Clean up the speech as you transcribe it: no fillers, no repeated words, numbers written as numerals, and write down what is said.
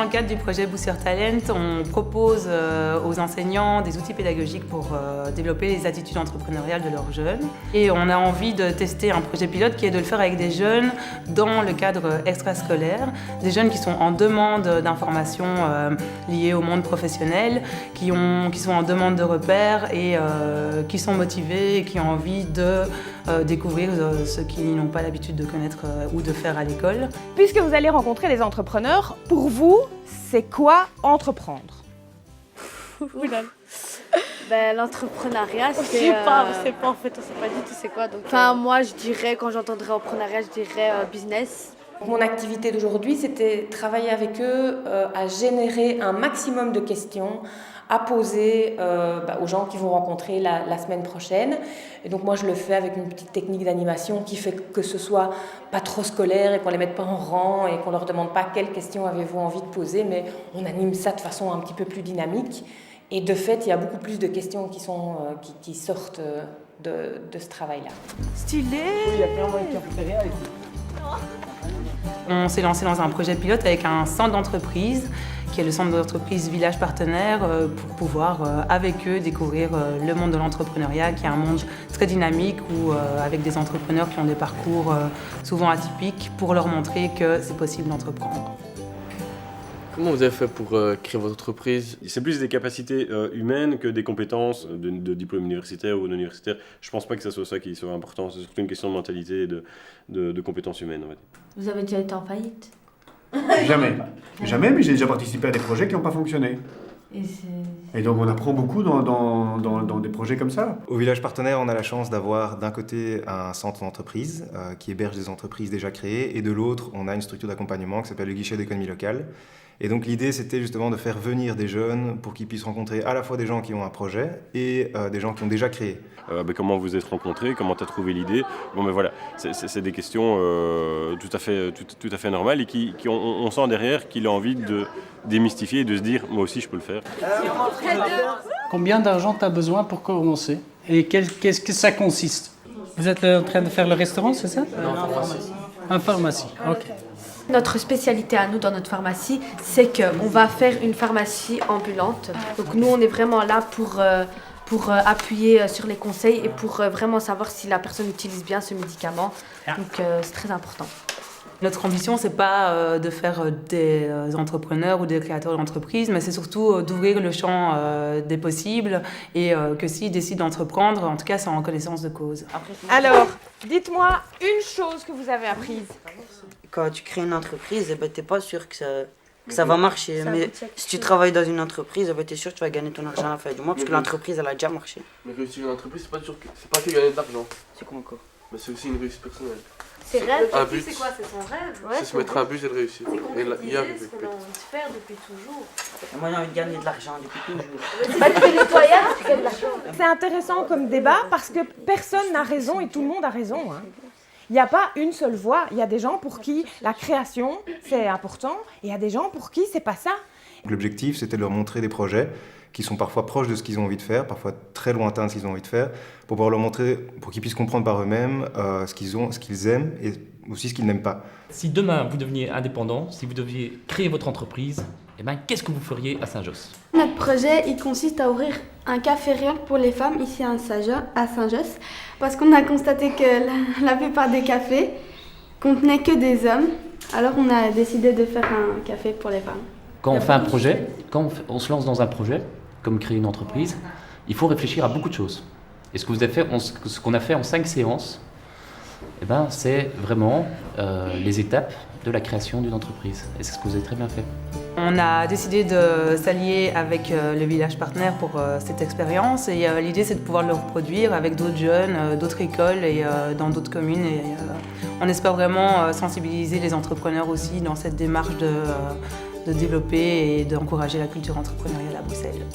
Dans le cadre du projet Boost Your Talent, on propose aux enseignants des outils pédagogiques pour développer les attitudes entrepreneuriales de leurs jeunes. Et on a envie de tester un projet pilote qui est de le faire avec des jeunes dans le cadre extrascolaire, des jeunes qui sont en demande d'informations liées au monde professionnel, qui sont en demande de repères et qui sont motivés et qui ont envie de découvrir ce qu'ils n'ont pas l'habitude de connaître ou de faire à l'école. Puisque vous allez rencontrer les entrepreneurs, pour vous, c'est quoi entreprendre? L'entrepreneuriat, On sait pas en fait, on sait pas du tout c'est quoi. Donc, moi je dirais, quand j'entendrais entrepreneuriat, je dirais business. Mon activité d'aujourd'hui, c'était travailler avec eux à générer un maximum de questions à poser aux gens qui vont rencontrer la semaine prochaine. Et donc moi, je le fais avec une petite technique d'animation qui fait que ce soit pas trop scolaire et qu'on les mette pas en rang et qu'on leur demande pas quelles questions avez-vous envie de poser, mais on anime ça de façon un petit peu plus dynamique. Et de fait, il y a beaucoup plus de questions qui sortent de ce travail-là. Stylé! Il y a clairement une cafétéria avec On s'est lancé dans un projet pilote avec un centre d'entreprise, qui est le centre d'entreprise Village Partenaire, pour pouvoir, avec eux, découvrir le monde de l'entrepreneuriat, qui est un monde très dynamique, avec des entrepreneurs qui ont des parcours souvent atypiques, pour leur montrer que c'est possible d'entreprendre. Comment vous avez fait pour créer votre entreprise? C'est plus des capacités humaines que des compétences de diplôme universitaire ou non universitaire. Je pense pas que ça soit ça qui soit important. C'est surtout une question de mentalité et de compétences humaines, en fait. Vous avez déjà été en faillite? Jamais, mais j'ai déjà participé à des projets qui n'ont pas fonctionné. Et donc on apprend beaucoup dans des projets comme ça. Au Village Partenaire, on a la chance d'avoir d'un côté un centre d'entreprise qui héberge des entreprises déjà créées, et de l'autre, on a une structure d'accompagnement qui s'appelle le guichet d'économie locale. Et donc l'idée, c'était justement de faire venir des jeunes pour qu'ils puissent rencontrer à la fois des gens qui ont un projet et des gens qui ont déjà créé. Comment vous êtes rencontrés? Comment tu as trouvé l'idée? Bon, mais voilà, c'est des questions tout à fait normales et on sent derrière qu'il a envie de démystifier et de se dire « moi aussi je peux le faire ». Combien d'argent tu as besoin pour commencer? Et qu'est-ce que ça consiste? Vous êtes en train de faire le restaurant, c'est ça? Non, pharmacie. En pharmacie, ok. Notre spécialité à nous dans notre pharmacie, c'est qu'on va faire une pharmacie ambulante. Donc nous, on est vraiment là pour appuyer sur les conseils et pour vraiment savoir si la personne utilise bien ce médicament. Donc c'est très important. Notre ambition, c'est pas de faire des entrepreneurs ou des créateurs d'entreprises, mais c'est surtout d'ouvrir le champ des possibles et que s'ils décident d'entreprendre, en tout cas, c'est en connaissance de cause. Alors, dites-moi une chose que vous avez apprise. Quand tu crées une entreprise, tu n'es pas sûr que ça va marcher. Mais si tu travailles dans une entreprise, tu es sûr que tu vas gagner ton argent à la fin du mois parce que l'entreprise, elle a déjà marché. Mais réussir une entreprise, c'est pas que gagner de l'argent. C'est quoi encore? Mais c'est aussi une réussite personnelle. C'est rêve, un but, c'est quoi? C'est son rêve? C'est se mettre un but et de réussir. C'est concrétiser ce qu'on a envie de faire depuis toujours. Moi, j'ai envie de gagner de l'argent depuis toujours. Tu fais nettoyage, tu fais de l'argent. C'est intéressant comme débat parce que personne n'a raison et tout le monde a raison. Il n'y a pas une seule voie. Il y a des gens pour qui la création, c'est important, et il y a des gens pour qui c'est pas ça. L'objectif, c'était de leur montrer des projets qui sont parfois proches de ce qu'ils ont envie de faire, parfois très lointains de ce qu'ils ont envie de faire, pour pouvoir leur montrer, pour qu'ils puissent comprendre par eux-mêmes ce qu'ils aiment et aussi ce qu'ils n'aiment pas. Si demain vous deveniez indépendant, si vous deviez créer votre entreprise, qu'est-ce que vous feriez à Saint-Josse? Notre projet, il consiste à ouvrir un café rien que pour les femmes ici à Saint-Josse, parce qu'on a constaté que la plupart des cafés contenaient que des hommes, alors on a décidé de faire un café pour les femmes. Quand on fait un projet, quand on se lance dans un projet, comme créer une entreprise, il faut réfléchir à beaucoup de choses. Et ce qu'on a fait en 5 séances, c'est vraiment les étapes de la création d'une entreprise. Et c'est ce que vous avez très bien fait. On a décidé de s'allier avec le Village Partenaire pour cette expérience. Et l'idée, c'est de pouvoir le reproduire avec d'autres jeunes, d'autres écoles et dans d'autres communes. Et on espère vraiment sensibiliser les entrepreneurs aussi dans cette démarche de développer et d'encourager la culture entrepreneuriale à Bruxelles.